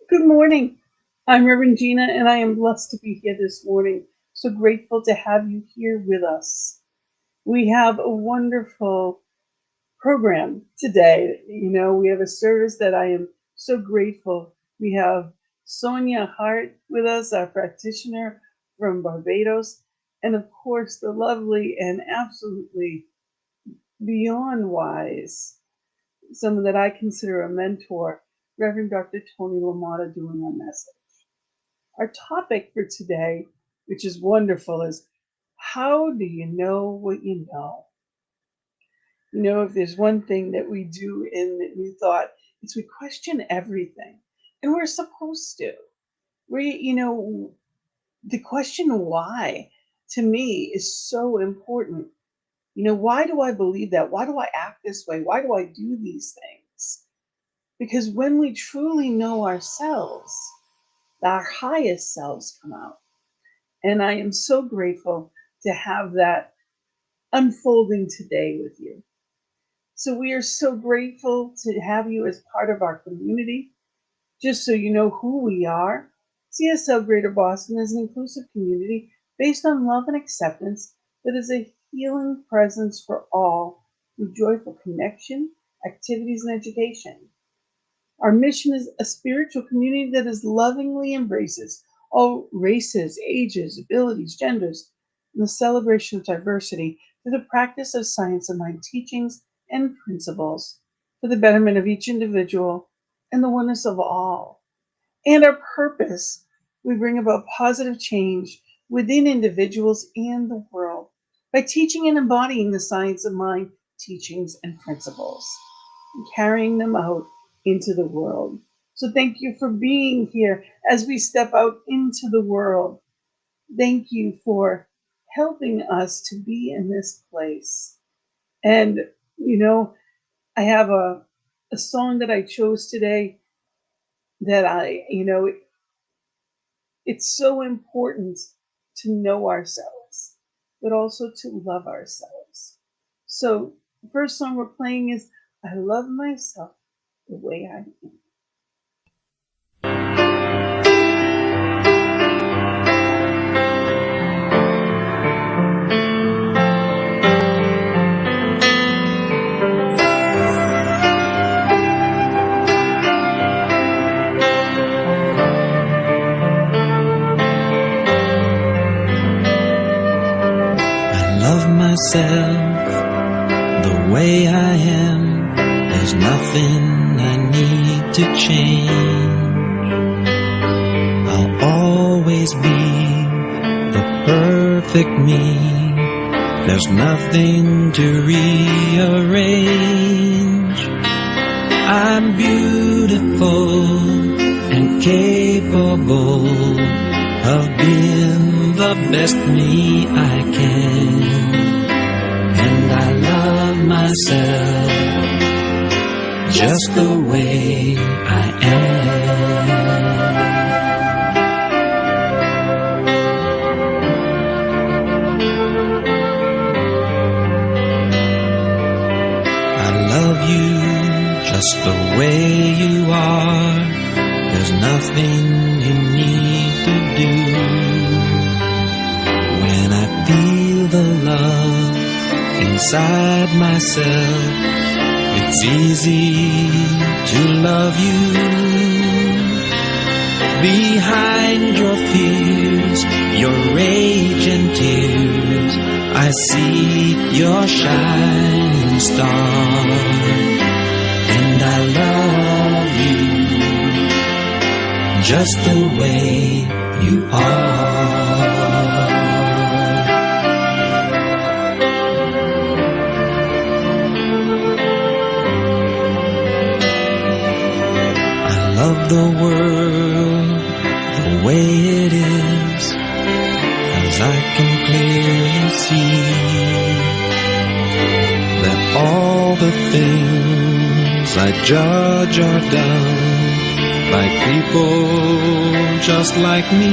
Good morning. I'm Reverend Gina, and I am blessed to be here this morning. So grateful to have you here with us. We have a wonderful program today. We have a service that I am so grateful. We have Sonia Hart with us, our practitioner from Barbados, and of course, the lovely and absolutely beyond wise, someone that I consider a mentor, Reverend Dr. Toni LaMotta, doing our message. Our topic for today, which is wonderful, is how do you know what you know? If there's one thing that we do in New Thought, it's we question everything. And we're supposed to. The question why, to me, is so important. Why do I believe that? Why do I act this way? Why do I do these things? Because when we truly know ourselves, our highest selves come out. And I am so grateful to have that unfolding today with you. So we are so grateful to have you as part of our community. Just so you know who we are, CSL Greater Boston is an inclusive community based on love and acceptance that is a healing presence for all through joyful connection, activities, and education. Our mission is a spiritual community that is lovingly embraces all races, ages, abilities, genders, and the celebration of diversity through the practice of science and mind teachings and principles for the betterment of each individual and the oneness of all. And our purpose, we bring about positive change within individuals and the world by teaching and embodying the science of mind teachings and principles and carrying them out into the world. So thank you for being here as we step out into the world. Thank you for helping us to be in this place. And, I have a song that I chose today that it's so important to know ourselves, but also to love ourselves. So the first song we're playing is I Love Myself the Way I Am. Myself the way I am. There's nothing I need to change. I'll always be the perfect me. There's nothing to rearrange. I'm beautiful and capable of being the best me I can. I love myself just the way I am. I love you just the way you are. There's nothing you need to do. When I feel the love inside myself, it's easy to love you. Behind your fears, your rage and tears, I see your shining star. And I love you just the way you are. Love the world the way it is, 'cause I can clearly see that all the things I judge are done by people just like me.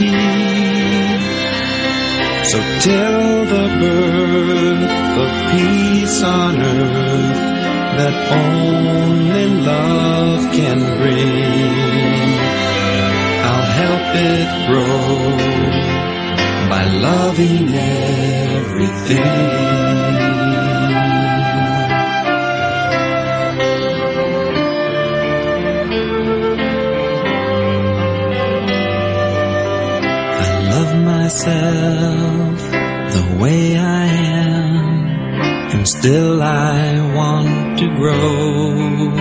So till the birth of peace on earth that only love can bring, it grow by loving everything. I love myself the way I am, and still I want to grow.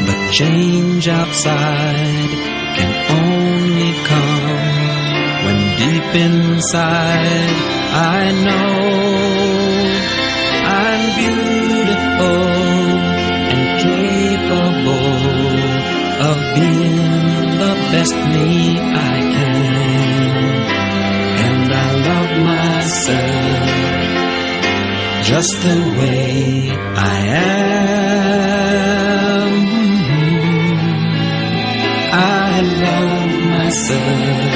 But change outside can only come when deep inside I know I'm beautiful and capable of being the best me I can. And I love myself just the way I am. I love myself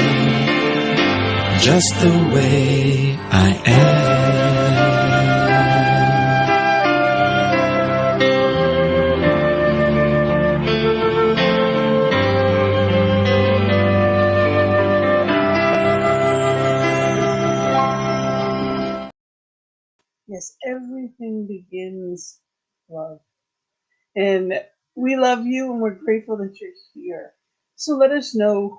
just the way I am. Yes, everything begins love. And we love you and we're grateful that you're here. So let us know,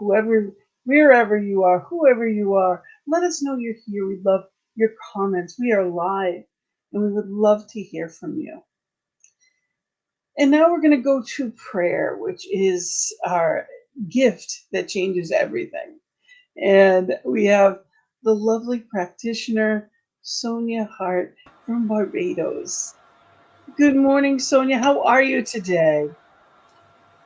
wherever you are, whoever you are, let us know you're here. We love your comments. We are live and we would love to hear from you. And now we're going to go to prayer, which is our gift that changes everything. And we have the lovely practitioner, Sonia Hart from Barbados. Good morning, Sonia. How are you today?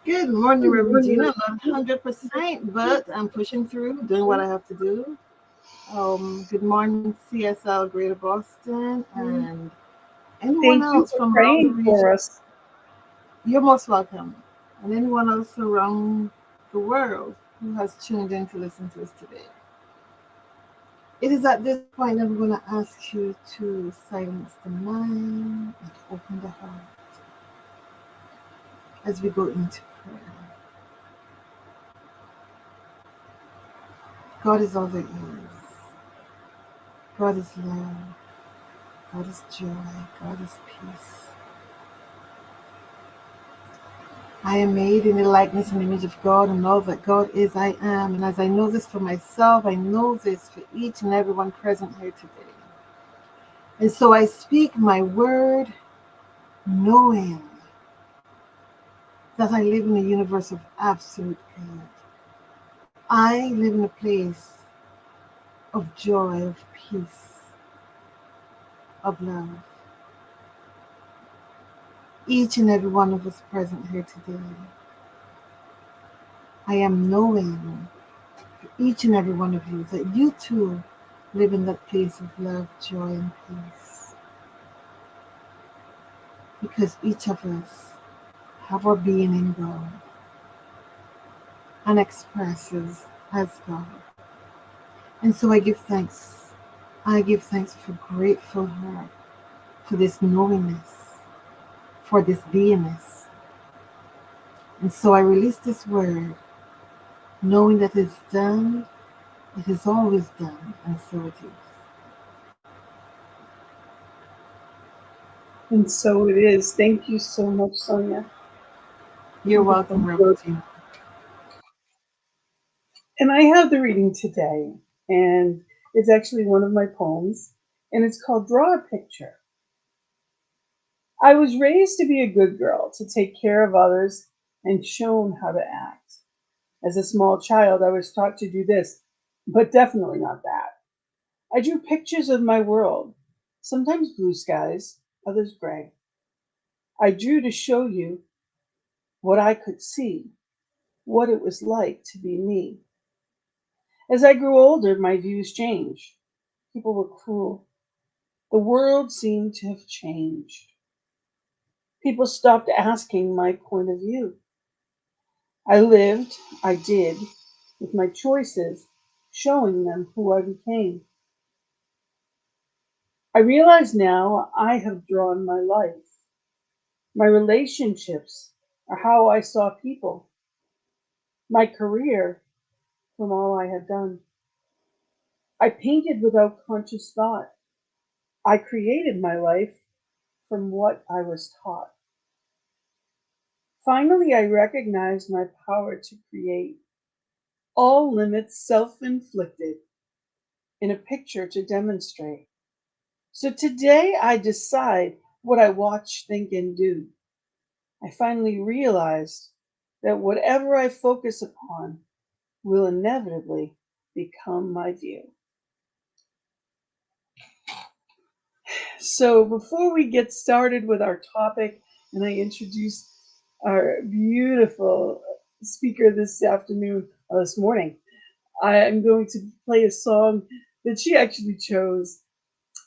Good morning, Reverend Gina. Not 100%, but I'm pushing through, doing what I have to do. Good morning, CSL Greater Boston, and anyone Thank you else for from around the praying for region. us. You're most welcome. And anyone else around the world who has tuned in to listen to us today. It is at this point that I'm going to ask you to silence the mind and open the heart as we go into prayer. God is all there is. God is love. God is joy. God is peace. I am made in the likeness and image of God, and all that God is, I am. And as I know this for myself, I know this for each and every one present here today. And so I speak my word, knowing that I live in a universe of absolute good. I live in a place of joy, of peace, of love. Each and every one of us present here today, I am knowing for each and every one of you that you too live in that place of love, joy, and peace. Because each of us have our being in God and expresses as God. And so I give thanks. I give thanks with a grateful heart for this knowingness, for this beingness. And so I release this word, knowing that it's done, it is always done, and so it is. And so it is. Thank you so much, Sonia. You're welcome, Reverend Gina. And I have the reading today, and it's actually one of my poems, and it's called Draw a Picture. I was raised to be a good girl, to take care of others, and shown how to act. As a small child, I was taught to do this, but definitely not that. I drew pictures of my world, sometimes blue skies, others gray. I drew to show you what I could see, what it was like to be me. As I grew older, my views changed. People were cruel. The world seemed to have changed. People stopped asking my point of view. I lived, I did, with my choices, showing them who I became. I realize now I have drawn my life. My relationships are how I saw people. My career from all I had done. I painted without conscious thought. I created my life from what I was taught. Finally, I recognized my power to create, all limits self inflicted, in a picture to demonstrate. So today I decide what I watch, think, and do. I finally realized that whatever I focus upon will inevitably become my view. So before we get started with our topic, and I introduce our beautiful speaker this afternoon, this morning, I am going to play a song that she actually chose.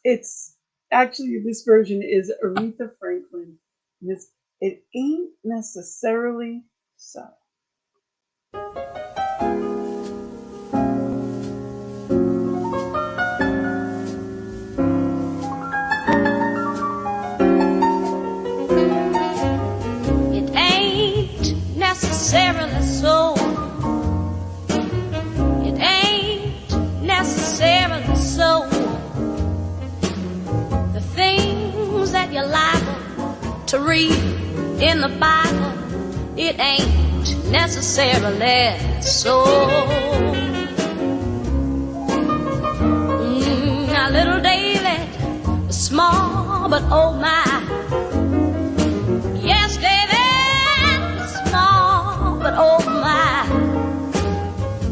It's actually, this version is Aretha Franklin, and It Ain't Necessarily So. It ain't necessarily so. It ain't necessarily so. The things that you're liable to read in the Bible, it ain't necessarily so. Now little David was small, but oh my. Yes, David was small, but oh my.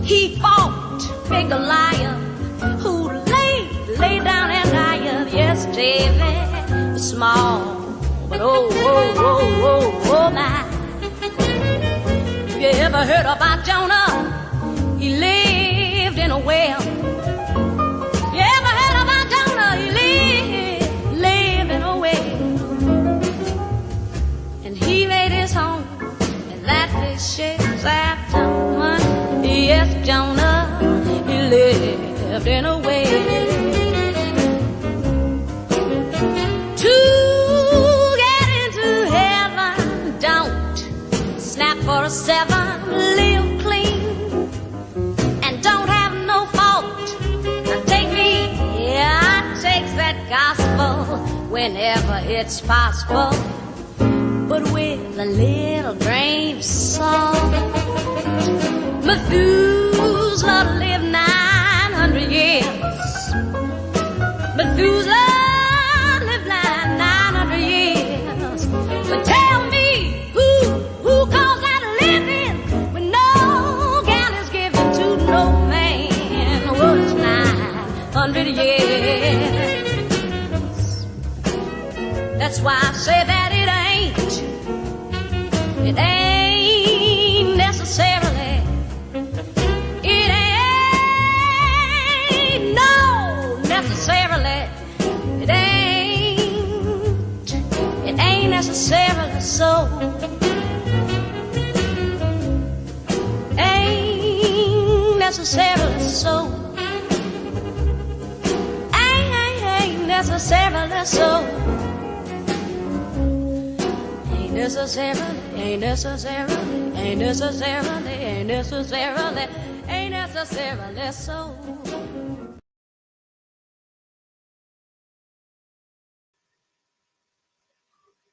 He fought big Goliath, who lay down and died. Yes, David was small, but oh my. You ever heard about Jonah? He lived in a well. You ever heard about Jonah? He lived in a well. And he made his home in that vicious afternoon. Yes, Jonah, he lived in a well. To get into heaven, don't snap for a seven, live clean, and don't have no fault. Now take me, yeah, I take that gospel whenever it's possible, but with a little grain of salt. Methuselah lived 900 years. Methuselah lived 900 years. But tell me, who calls that living when no gal is given to no man? What is 900 years? That's why I say that it ain't necessarily, it ain't no necessarily, it ain't necessarily so, ain't necessarily so, ain't necessarily so. Ain't necessarily so.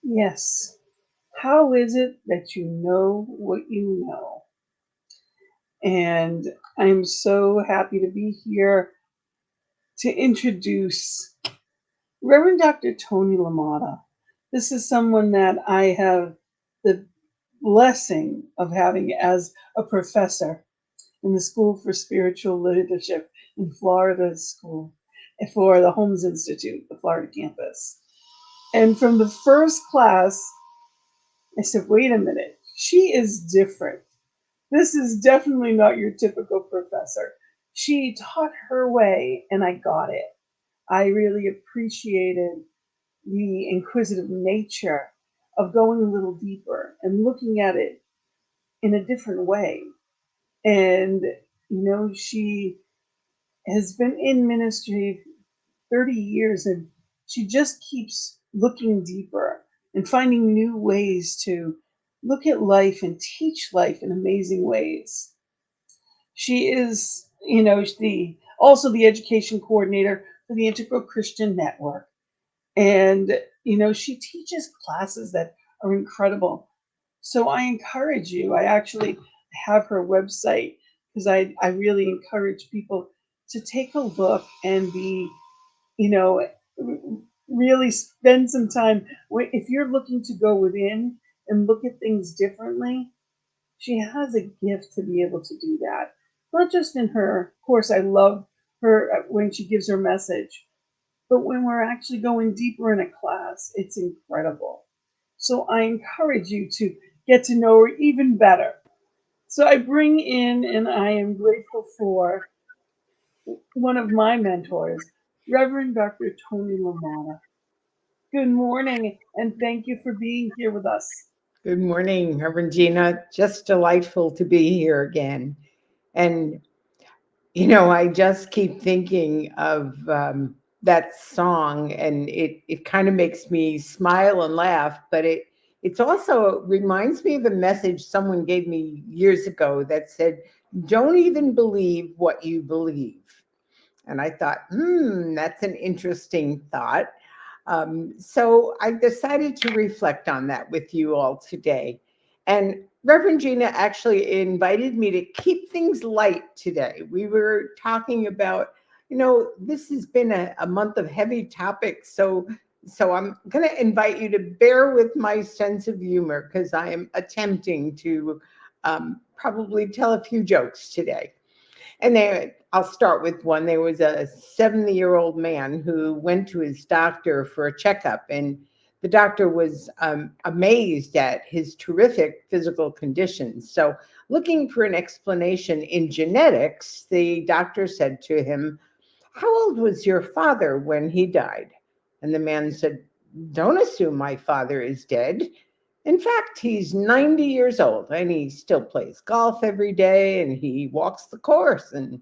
Yes. How is it that you know what you know? And I'm so happy to be here to introduce Reverend Dr. Toni LaMotta. This is someone that I have the blessing of having as a professor in the School for Spiritual Leadership in Florida School for the Holmes Institute, the Florida campus. And from the first class, I said, wait a minute, she is different. This is definitely not your typical professor. She taught her way, and I got it. I really appreciated the inquisitive nature of going a little deeper and looking at it in a different way. And, she has been in ministry 30 years, and she just keeps looking deeper and finding new ways to look at life and teach life in amazing ways. She is, the also the education coordinator for the Integral Christian Network. And, she teaches classes that are incredible. So I encourage you. I actually have her website because I really encourage people to take a look and be, you know, really spend some time. If you're looking to go within and look at things differently, she has a gift to be able to do that. Not just in her, of course, I love her when she gives her message, but when we're actually going deeper in a class, it's incredible. So I encourage you to get to know her even better. So I bring in, and I am grateful for one of my mentors, Reverend Dr. Toni LaMotta. Good morning, and thank you for being here with us. Good morning, Reverend Gina. Just delightful to be here again. And, I just keep thinking of that song, and it kind of makes me smile and laugh, but it's also reminds me of a message someone gave me years ago that said, "Don't even believe what you believe." And I thought, that's an interesting thought. So I decided to reflect on that with you all today. And Reverend Gina actually invited me to keep things light today. We were talking about, this has been a month of heavy topics. So I'm going to invite you to bear with my sense of humor because I am attempting to probably tell a few jokes today. And I'll start with one. There was a 70-year-old man who went to his doctor for a checkup, and the doctor was amazed at his terrific physical conditions. So, looking for an explanation in genetics, the doctor said to him, "How old was your father when he died?" And the man said, "Don't assume my father is dead. In fact, he's 90 years old and he still plays golf every day and he walks the course." And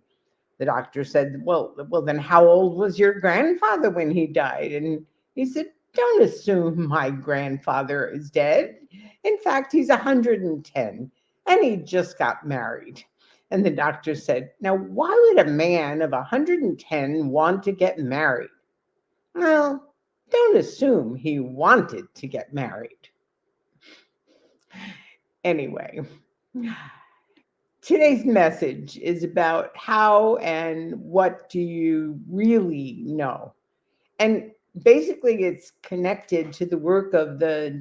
the doctor said, well, then how old was your grandfather when he died? And he said, "Don't assume my grandfather is dead. In fact, he's 110 and he just got married." And the doctor said, "Now, why would a man of 110 want to get married?" "Well, don't assume he wanted to get married." Anyway, today's message is about how and what do you really know. And basically, it's connected to the work of the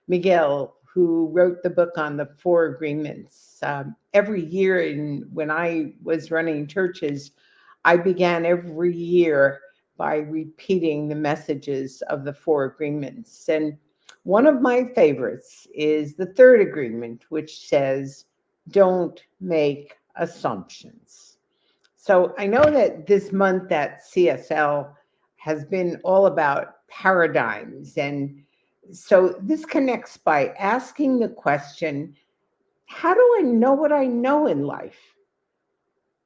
Miguel, who wrote the book on the Four Agreements. Every year, when I was running churches, I began every year by repeating the messages of the Four Agreements. And one of my favorites is the third agreement, which says, "Don't make assumptions." So I know that this month at CSL has been all about paradigms. And so this connects by asking the question, how do I know what I know in life?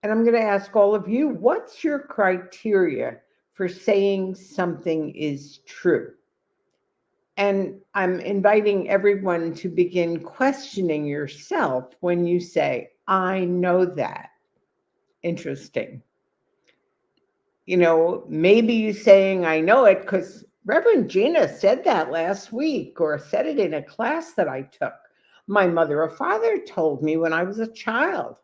And I'm going to ask all of you, what's your criteria for saying something is true? And I'm inviting everyone to begin questioning yourself when you say, "I know that." Interesting. Maybe you saying, "I know it because Reverend Gina said that last week or said it in a class that I took. My mother or father told me when I was a child.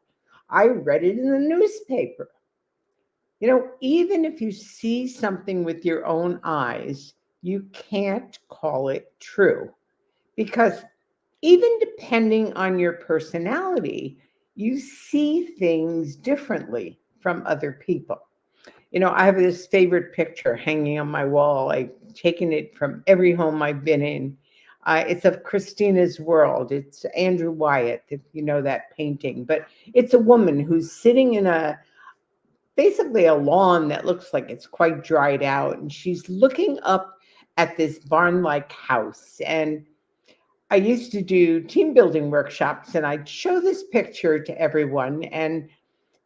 I read it in the newspaper." Even if you see something with your own eyes, you can't call it true because even depending on your personality, you see things differently from other people. I have this favorite picture hanging on my wall. I've taken it from every home I've been in. It's of Christina's World. It's Andrew Wyatt, if you know that painting. But it's a woman who's sitting in basically a lawn that looks like it's quite dried out. And she's looking up at this barn-like house. And I used to do team building workshops, and I'd show this picture to everyone. And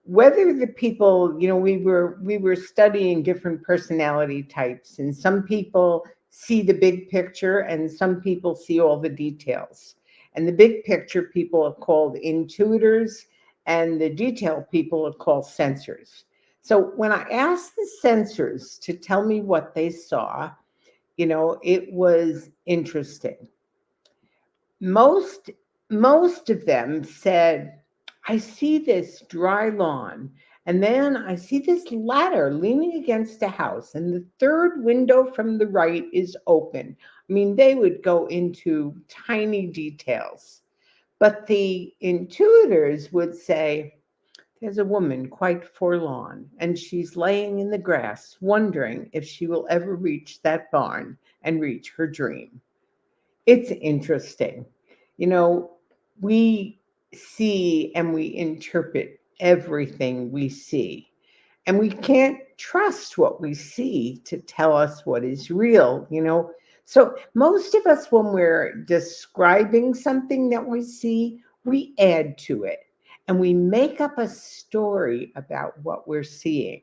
whether the people, we were studying different personality types, and some people see the big picture and some people see all the details. And the big picture people are called intuitors, and the detail people are called censors. So when I asked the censors to tell me what they saw, it was interesting. Most most of them said, I see this dry lawn, and then I see this ladder leaning against a house, and the third window from the right is open. I mean, they would go into tiny details. But the intuitors would say, there's a woman quite forlorn, and she's laying in the grass, wondering if she will ever reach that barn and reach her dream. It's interesting. You know, we see and we interpret everything we see, and we can't trust what we see to tell us what is real. So, most of us, when we're describing something that we see, we add to it and we make up a story about what we're seeing.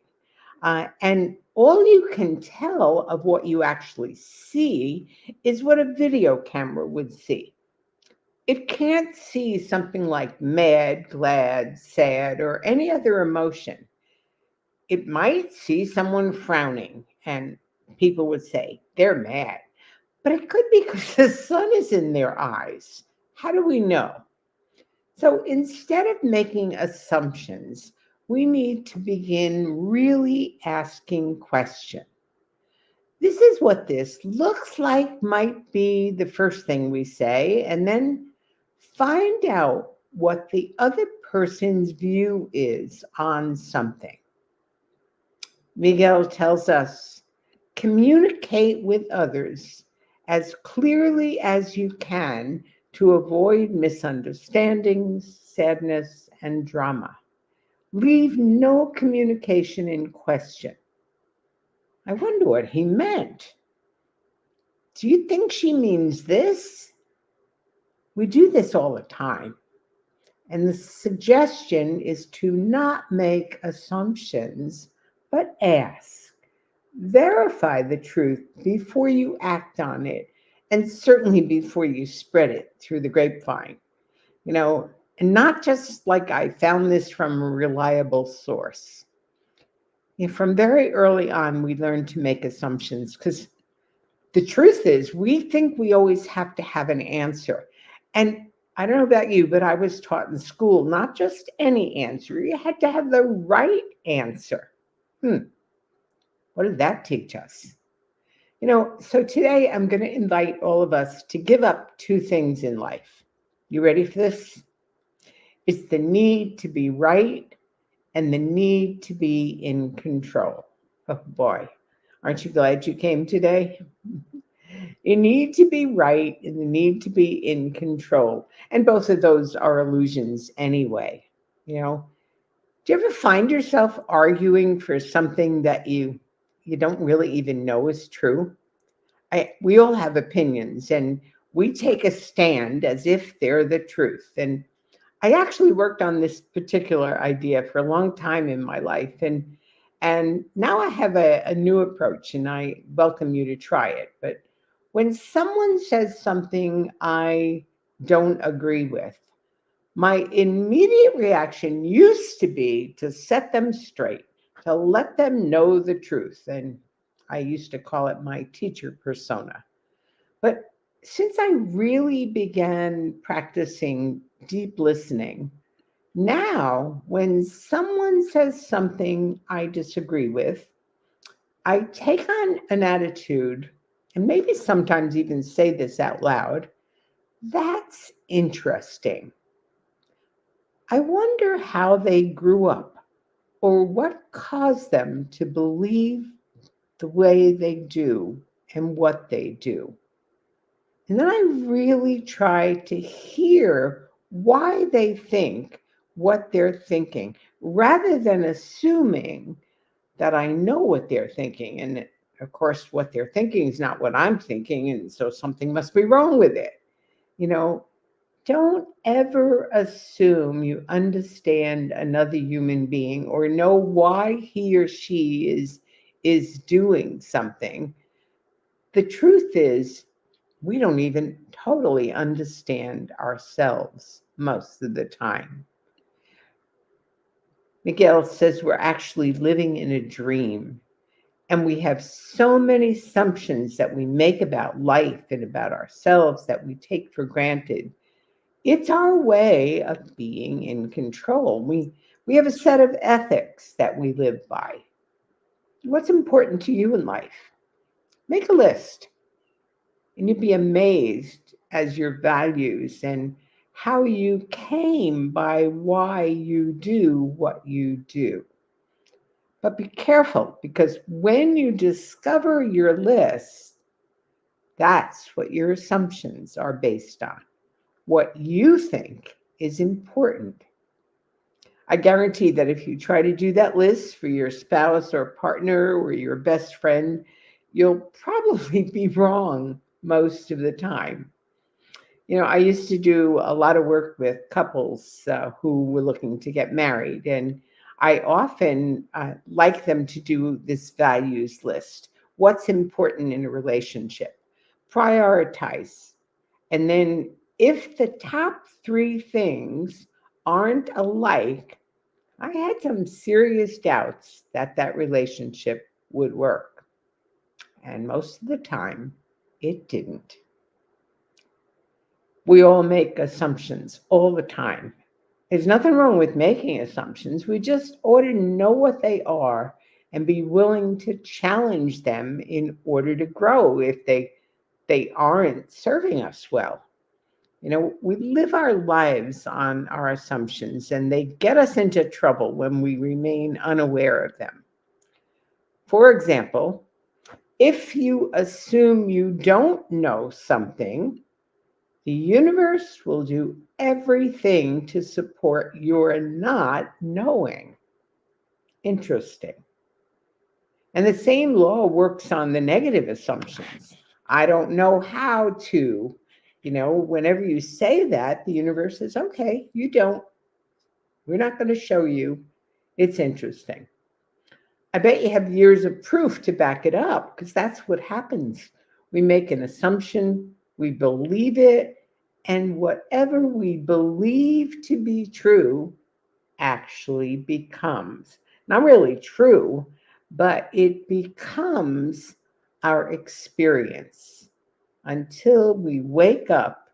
And all you can tell of what you actually see is what a video camera would see. It can't see something like mad, glad, sad, or any other emotion. It might see someone frowning, and people would say, they're mad. But it could be because the sun is in their eyes. How do we know? So instead of making assumptions, we need to begin really asking questions. This is what this looks like, might be the first thing we say, and then find out what the other person's view is on something. Miguel tells us, communicate with others as clearly as you can to avoid misunderstandings, sadness, and drama. Leave no communication in question. I wonder what he meant. Do you think she means this? We do this all the time. And the suggestion is to not make assumptions, but ask. Verify the truth before you act on it, and certainly before you spread it through the grapevine. You know, and not just like I found this from a reliable source. From very early on, we learn to make assumptions because the truth is, we think we always have to have an answer. And I don't know about you, but I was taught in school not just any answer, you had to have the right answer. What did that teach us? So today I'm going to invite all of us to give up two things in life. You ready for this? It's the need to be right and the need to be in control. Oh boy, aren't you glad you came today? You need to be right and the need to be in control. And both of those are illusions anyway. You know, do you ever find yourself arguing for something that you don't really even know is true? We all have opinions and we take a stand as if they're the truth. And I actually worked on this particular idea for a long time in my life. And now I have a new approach and I welcome you to try it. But when someone says something I don't agree with, my immediate reaction used to be to set them straight, to let them know the truth. And I used to call it my teacher persona. But since I really began practicing deep listening, now when someone says something I disagree with, I take on an attitude, and maybe sometimes even say this out loud, that's interesting. I wonder how they grew up or what caused them to believe the way they do and what they do. And then I really try to hear why they think what they're thinking rather than assuming that I know what they're thinking. And of course, what they're thinking is not what I'm thinking. And so something must be wrong with it. You know, don't ever assume you understand another human being or know why he or she is doing something. The truth is, we don't even totally understand ourselves most of the time. Miguel says we're actually living in a dream, and we have so many assumptions that we make about life and about ourselves that we take for granted. It's our way of being in control. We have a set of ethics that we live by. What's important to you in life? Make a list, and you'd be amazed as your values and how you came by why you do what you do. But be careful, because when you discover your list, that's what your assumptions are based on, what you think is important. I guarantee that if you try to do that list for your spouse or partner or your best friend, you'll probably be wrong most of the time. I used to do a lot of work with couples who were looking to get married, and I often like them to do this values list. What's important in a relationship? Prioritize. And then, if the top three things aren't alike, I had some serious doubts that that relationship would work. And most of the time, it didn't. We all make assumptions all the time. There's nothing wrong with making assumptions. We just ought to know what they are and be willing to challenge them in order to grow if they aren't serving us well. We live our lives on our assumptions, and they get us into trouble when we remain unaware of them. For example, if you assume you don't know something, the universe will do everything to support your not knowing. Interesting. And the same law works on the negative assumptions. I don't know how to. Whenever you say that, the universe says, okay, you don't. We're not going to show you. It's interesting. I bet you have years of proof to back it up, because that's what happens. We make an assumption, we believe it, and whatever we believe to be true actually becomes not really true, but it becomes our experience until we wake up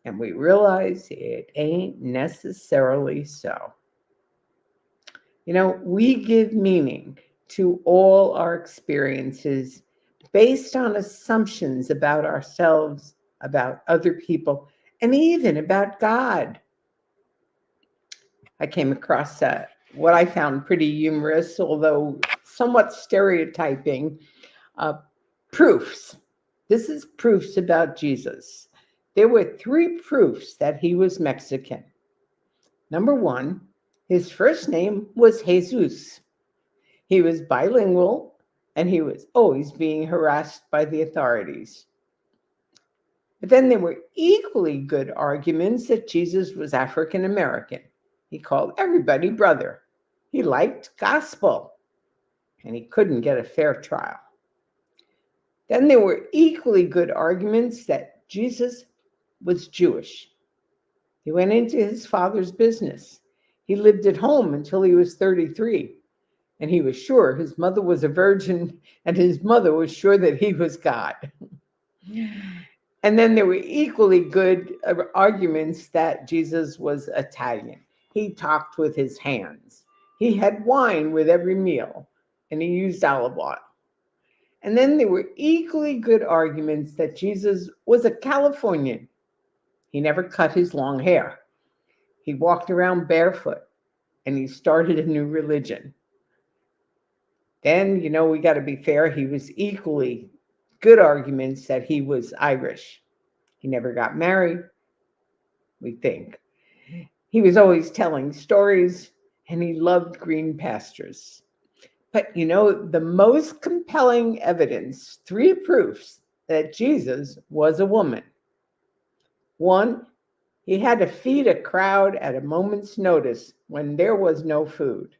and we realize it ain't necessarily so. We give meaning to all our experiences based on assumptions about ourselves, about other people, and even about God. I came across what I found pretty humorous, although somewhat stereotyping, uh, proofs. This is proofs about Jesus. There were three proofs that he was Mexican. Number one, his first name was Jesus. He was bilingual, and he was always being harassed by the authorities. But then there were equally good arguments that Jesus was African American. He called everybody brother. He liked gospel, and he couldn't get a fair trial. Then there were equally good arguments that Jesus was Jewish. He went into his father's business. He lived at home until he was 33, and he was sure his mother was a virgin, and his mother was sure that he was God. And then there were equally good arguments that Jesus was Italian. He talked with his hands. He had wine with every meal, and he used olive oil. And then there were equally good arguments that Jesus was a Californian. He never cut his long hair. He walked around barefoot, and he started a new religion. Then, we got to be fair, he was equally good arguments that he was Irish. He never got married, we think. He was always telling stories, and he loved green pastures. But the most compelling evidence, three proofs that Jesus was a woman. One, he had to feed a crowd at a moment's notice when there was no food.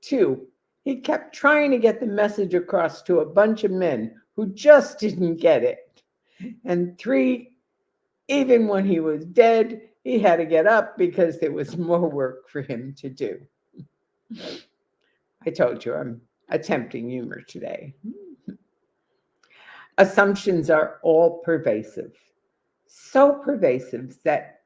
Two, he kept trying to get the message across to a bunch of men who just didn't get it. And three, even when he was dead, he had to get up because there was more work for him to do. I told you I'm attempting humor today. Assumptions are all pervasive, so pervasive that,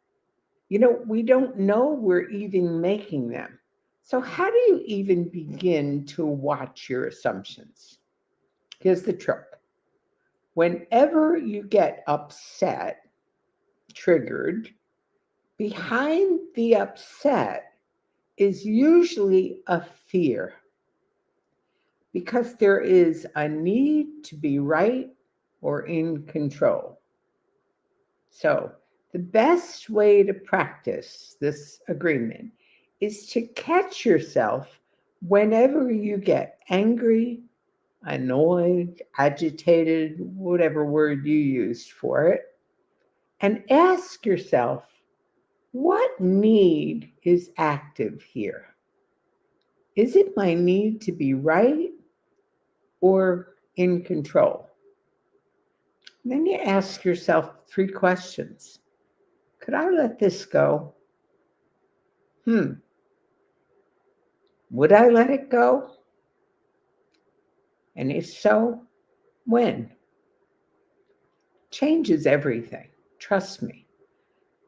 we don't know we're even making them. So, how do you even begin to watch your assumptions? Here's the trick: whenever you get upset, triggered, behind the upset is usually a fear, because there is a need to be right or in control. So, the best way to practice this agreement is to catch yourself whenever you get angry, annoyed, agitated, whatever word you used for it, and ask yourself, what need is active here? Is it my need to be right or in control? And then you ask yourself 3 questions. Could I let this go? Hmm. Would I let it go? And if so, when? Changes everything. Trust me.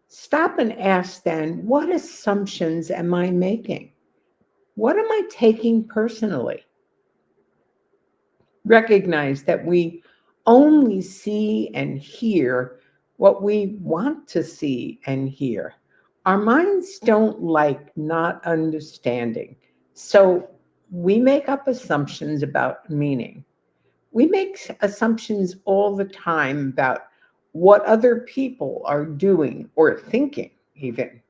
Stop and ask then, what assumptions am I making? What am I taking personally? Recognize that we only see and hear what we want to see and hear. Our minds don't like not understanding. So we make up assumptions about meaning. We make assumptions all the time about what other people are doing or thinking, even,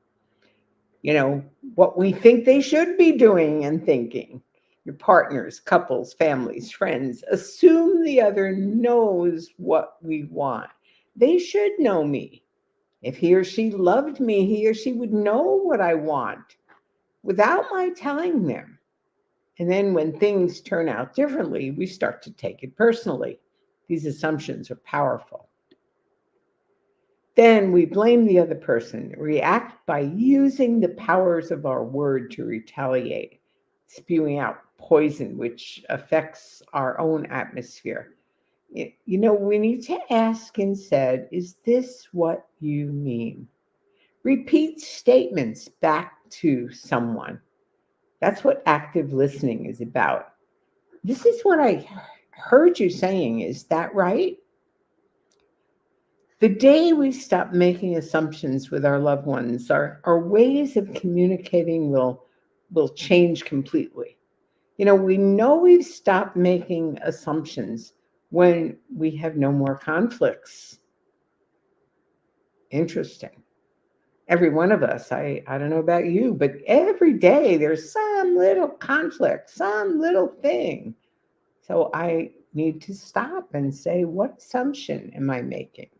what we think they should be doing and thinking. Your partners, couples, families, friends assume the other knows what we want. They should know me. If he or she loved me, he or she would know what I want without my telling them. And then when things turn out differently, we start to take it personally. These assumptions are powerful. Then we blame the other person, react by using the powers of our word to retaliate, spewing out poison, which affects our own atmosphere. We need to ask instead, is this what you mean? Repeat statements back to someone. That's what active listening is about. This is what I heard you saying. Is that right? The day we stop making assumptions with our loved ones, our ways of communicating will change completely. We know we've stopped making assumptions when we have no more conflicts. Interesting. Every one of us, I don't know about you, but every day there's some little conflict, some little thing. So I need to stop and say, what assumption am I making?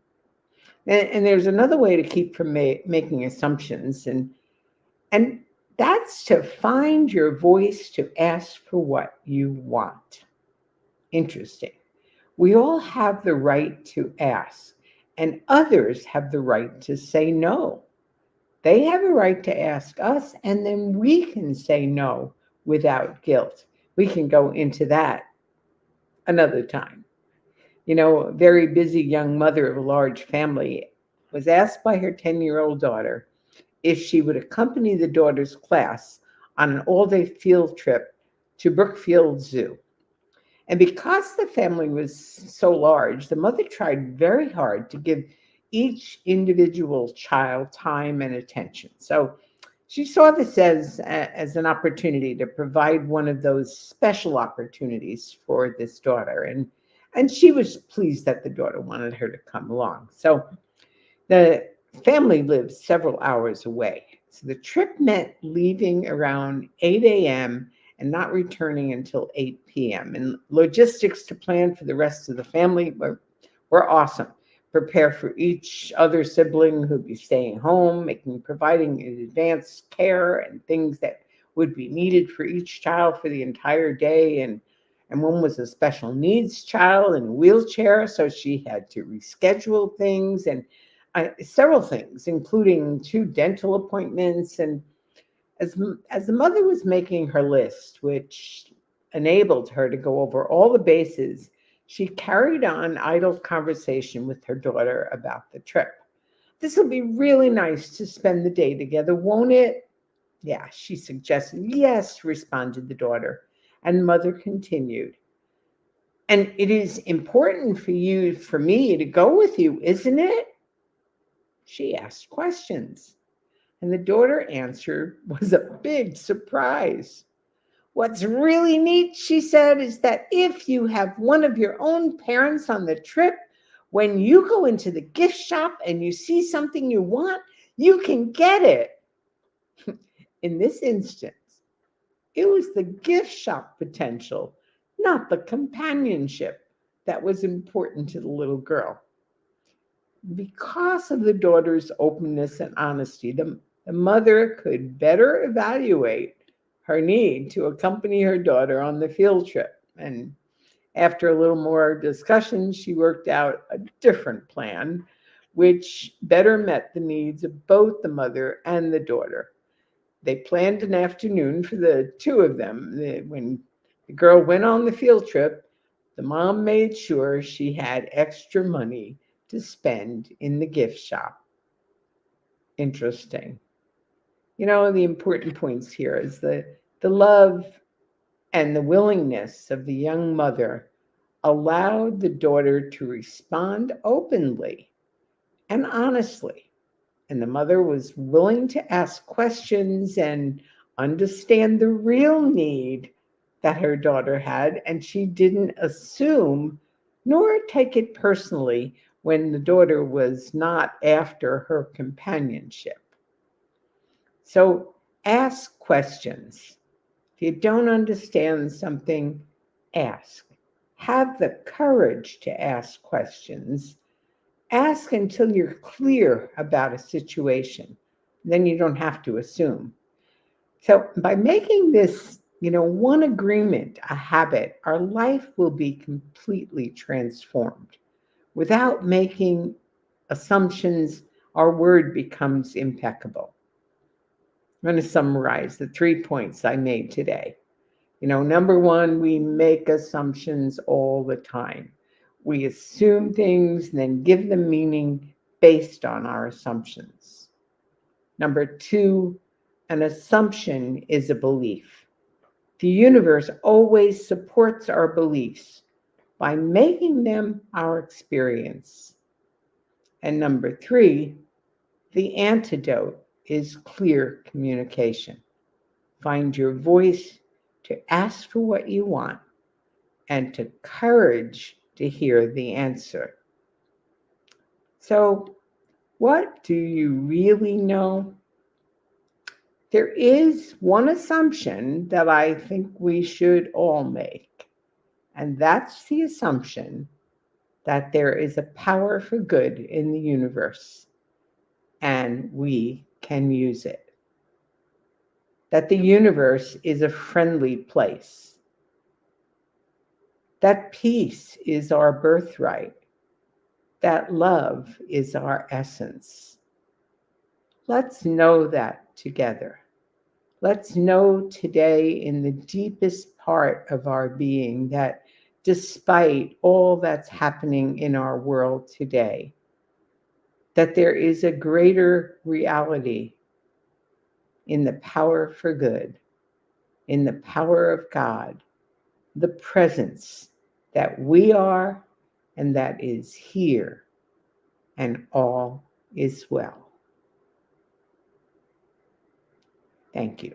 And there's another way to keep from making assumptions, and that's to find your voice to ask for what you want. Interesting. We all have the right to ask, and others have the right to say no. They have a right to ask us, and then we can say no without guilt. We can go into that another time. A very busy young mother of a large family was asked by her 10-year-old daughter if she would accompany the daughter's class on an all-day field trip to Brookfield Zoo. And because the family was so large, the mother tried very hard to give each individual child time and attention. So she saw this as an opportunity to provide one of those special opportunities for this daughter. And she was pleased that the daughter wanted her to come along. So the family lives several hours away. So the trip meant leaving around 8 a.m. and not returning until 8 p.m. And logistics to plan for the rest of the family were awesome. Prepare for each other sibling who'd be staying home, providing advanced care and things that would be needed for each child for the entire day. And one was a special needs child in a wheelchair, so she had to reschedule things and several things, including 2 dental appointments. And As the mother was making her list, which enabled her to go over all the bases, she carried on idle conversation with her daughter about the trip. This will be really nice to spend the day together, won't it? Yeah, she suggested. Yes, responded the daughter. And mother continued. And it is important for me to go with you, isn't it? She asked questions. And the daughter answer was a big surprise. What's really neat, she said, is that if you have one of your own parents on the trip, when you go into the gift shop and you see something you want, you can get it. In this instance, it was the gift shop potential, not the companionship, that was important to the little girl. Because of the daughter's openness and honesty, the mother could better evaluate her need to accompany her daughter on the field trip. And after a little more discussion, she worked out a different plan, which better met the needs of both the mother and the daughter. They planned an afternoon for the two of them. When the girl went on the field trip, the mom made sure she had extra money to spend in the gift shop. Interesting. The important points here is the love and the willingness of the young mother allowed the daughter to respond openly and honestly. And the mother was willing to ask questions and understand the real need that her daughter had. And she didn't assume nor take it personally when the daughter was not after her companionship. So ask questions. If you don't understand something, ask. Have the courage to ask questions. Ask until you're clear about a situation. Then you don't have to assume. So by making this, one agreement a habit, our life will be completely transformed. Without making assumptions, our word becomes impeccable. I'm going to summarize the 3 points I made today. Number one, we make assumptions all the time. We assume things and then give them meaning based on our assumptions. Number two, an assumption is a belief. The universe always supports our beliefs by making them our experience. And number three, the antidote is clear communication. Find your voice to ask for what you want and to courage to hear the answer. So, what do you really know? There is one assumption that I think we should all make, and that's the assumption that there is a power for good in the universe and we can use it. That the universe is a friendly place. That peace is our birthright. That love is our essence. Let's know that together. Let's know today in the deepest part of our being that despite all that's happening in our world today, that there is a greater reality in the power for good, in the power of God, the presence that we are and that is here, and all is well. Thank you.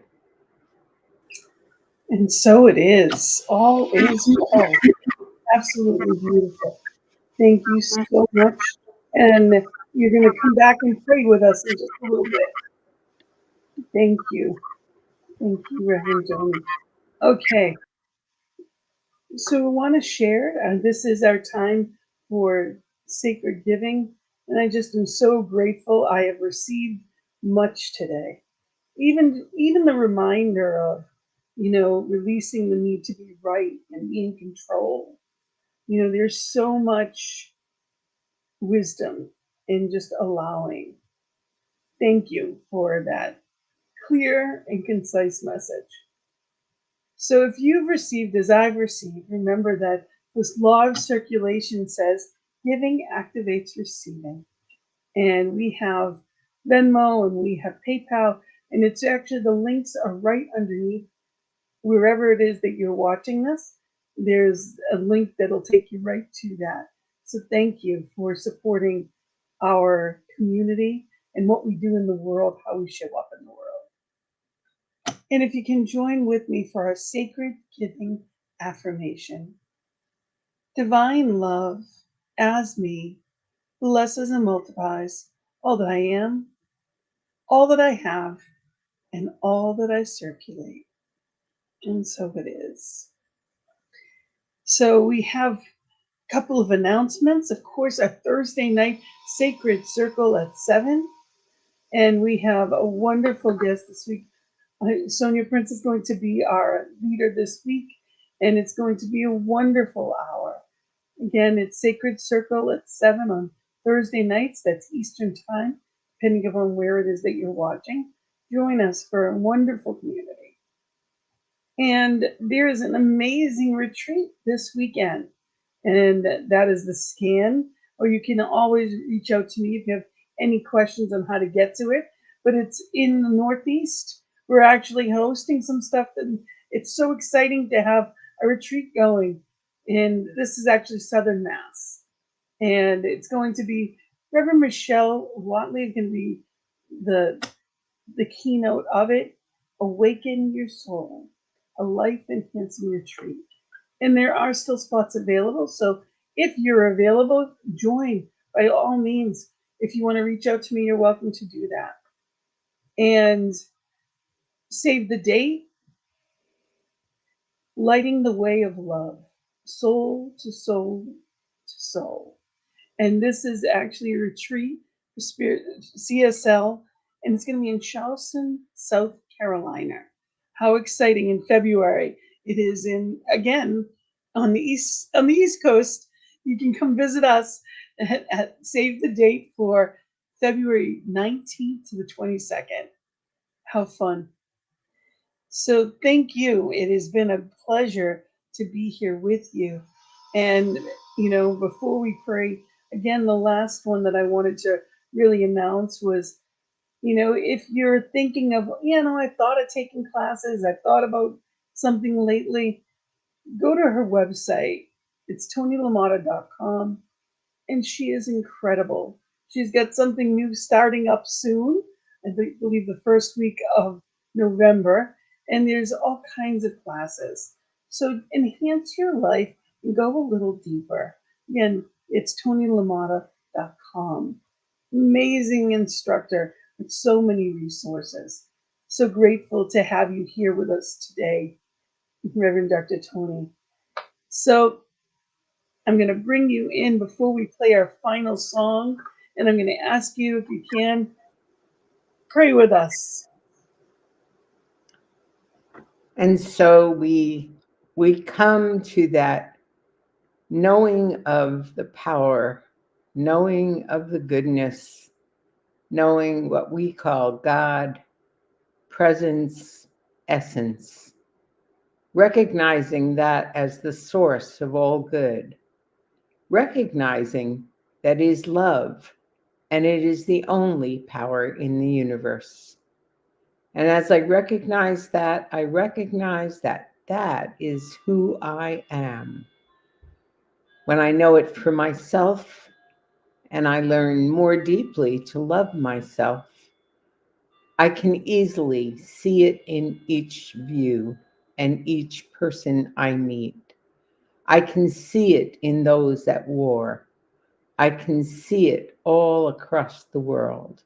And so it is. All is well. Absolutely beautiful. Thank you so much. And you're going to come back and pray with us in just a little bit. Thank you. Thank you, Reverend Toni. Okay, so we want to share. This is our time for sacred giving. And I just am so grateful. I have received much today. Even the reminder of, releasing the need to be right and be in control. There's so much wisdom in just allowing. Thank you for that clear and concise message. So if you've received as I've received, remember that this law of circulation says giving activates receiving. And we have Venmo and we have PayPal, and it's actually the links are right underneath wherever it is that you're watching this. There's a link that'll take you right to that. So thank you for supporting our community and what we do in the world, how we show up in the world. And if you can join with me for our sacred giving affirmation. Divine love, as me, blesses and multiplies all that I am, all that I have, and all that I circulate. And so it is. So we have a couple of announcements. Of course, our Thursday night Sacred Circle at 7. And we have a wonderful guest this week. Sonia Prince is going to be our leader this week, and it's going to be a wonderful hour. Again, it's Sacred Circle at 7 on Thursday nights. That's Eastern Time, depending upon where it is that you're watching. Join us for a wonderful community. And there is an amazing retreat this weekend, and that is the scan. Or you can always reach out to me if you have any questions on how to get to it. But it's in the Northeast. We're actually hosting some stuff, and it's so exciting to have a retreat going. And this is actually Southern Mass. And it's going to be Reverend Michelle Watley is going to be the keynote of it. Awaken your soul, a life enhancing retreat. And there are still spots available. So if you're available, join by all means. If you want to reach out to me, you're welcome to do that. And save the date, lighting the way of love, soul to soul to soul. And this is actually a retreat for Spirit CSL, and it's going to be in Charleston, South Carolina. How exciting! In February, it is in again on the east coast. You can come visit us at save the date for February 19th to the 22nd. How fun! So thank you. It has been a pleasure to be here with you. And, before we pray, again, the last one that I wanted to really announce was, if you're thinking of, I thought of taking classes, I've thought about something lately, go to her website. It's ToniLaMotta.com. And she is incredible. She's got something new starting up soon, I believe the first week of November, and there's all kinds of classes. So enhance your life and go a little deeper. Again, it's ToniLaMotta.com. Amazing instructor with so many resources. So grateful to have you here with us today, Reverend Dr. Toni. So I'm going to bring you in before we play our final song, and I'm going to ask you if you can pray with us. And so we come to that knowing of the power, knowing of the goodness, knowing what we call God, presence, essence, recognizing that as the source of all good, recognizing that is love, and it is the only power in the universe. And as I recognize that, I recognize that that is who I am. When I know it for myself and I learn more deeply to love myself, I can easily see it in each view and each person I meet. I can see it in those at war. I can see it all across the world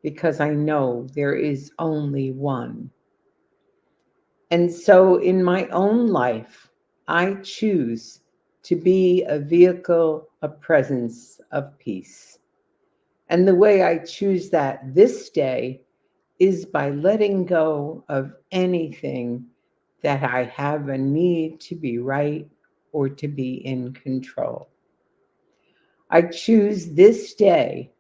because I know there is only one. And so in my own life, I choose to be a vehicle, a presence of peace. And the way I choose that this day is by letting go of anything that I have a need to be right or to be in control. I choose this day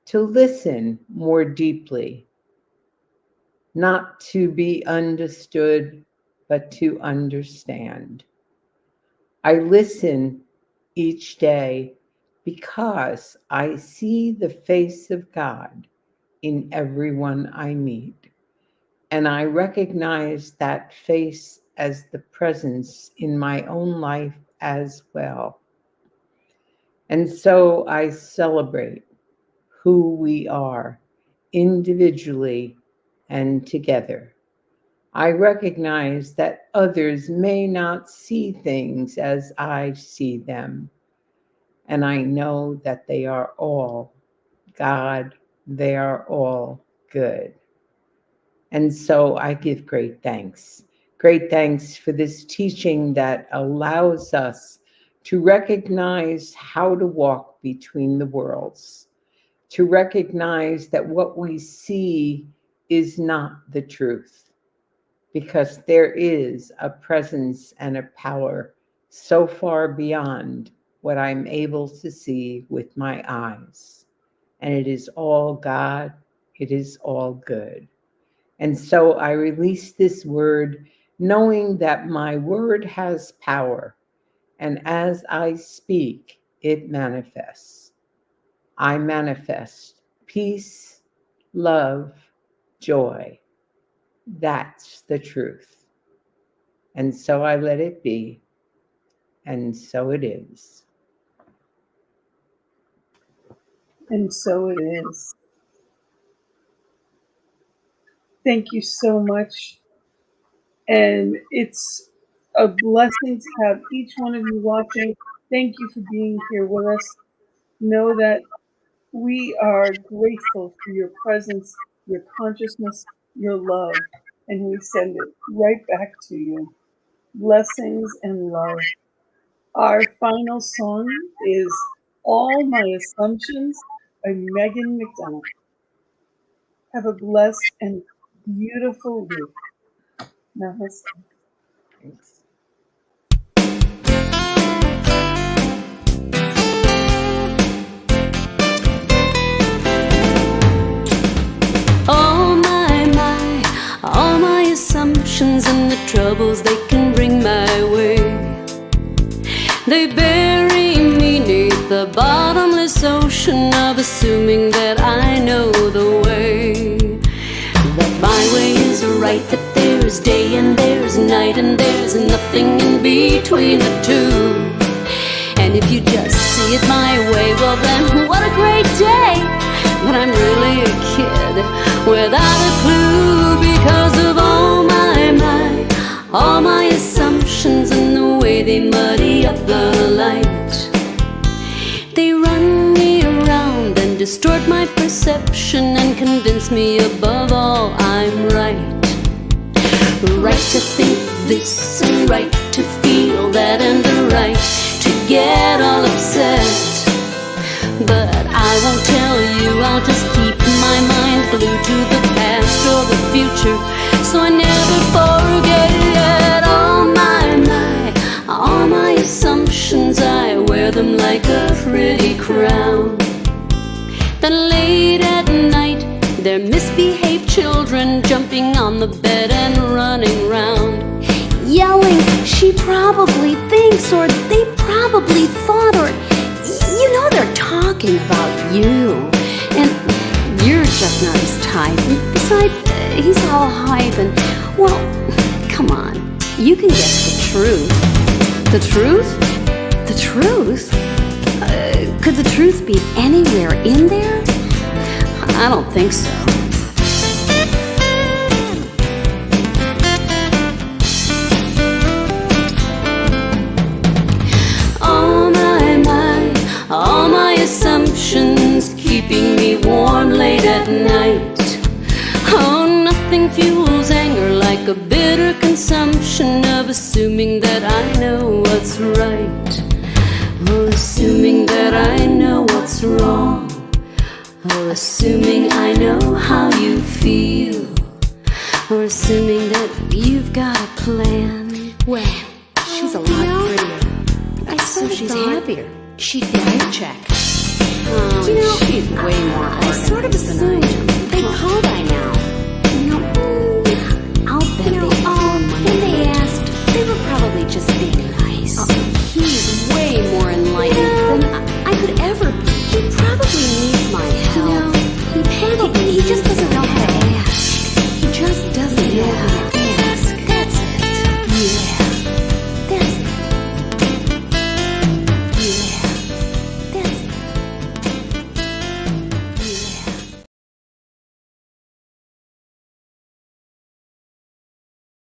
to listen more deeply, not to be understood, but to understand. I listen each day because I see the face of God in everyone I meet. And I recognize that face as the presence in my own life as well. And so I celebrate who we are individually and together. I recognize that others may not see things as I see them, and I know that they are all God, they are all good. And so I give great thanks. Great thanks for this teaching that allows us to recognize how to walk between the worlds, to recognize that what we see is not the truth, because there is a presence and a power so far beyond what I'm able to see with my eyes. And it is all God, it is all good. And so I release this word knowing that my word has power. And as I speak, it manifests. I manifest peace, love, joy. That's the truth. And so I let it be. And so it is. And so it is. Thank you so much. And it's a blessing to have each one of you watching. Thank you for being here with us. Know that we are grateful for your presence, your consciousness, your love, and we send it right back to you. Blessings and love. Our final song is All My Assumptions by Megan McDonough. Have a blessed and beautiful week. Namaste. Thanks. All my assumptions and the troubles they can bring my way. They bury me neath the bottomless ocean of assuming that I know the way. That my way is right, that there's day and there's night and there's nothing in between the two. And if you just see it my way, well then what a great day. But I'm really a kid without a clue because of all my assumptions and the way they muddy up the light. They run me around and distort my perception and convince me above all I'm right. Right to think this and right to feel that and the right to get all upset. But I won't tell you, I'll just keep my mind glued to the past or the future, so I never forget all my assumptions. I wear them like a pretty crown. Then late at night, they're misbehaved children jumping on the bed and running round, yelling, she probably thinks, or they probably thought, or you know they're talking about you, and you're just not his type. Besides, he's all hype, and well, come on, you can guess the truth. The truth? The truth? Could the truth be anywhere in there? I don't think so. All my assumptions keeping me warm late at night. Oh, nothing fuels anger like a bitter consumption of assuming that I know what's right, or assuming that I know what's wrong, or assuming I know how you feel, or assuming that you've got a plan. Well, she's a lot prettier, so she's happier. She'd get a check. Oh, she's way more organized than I am.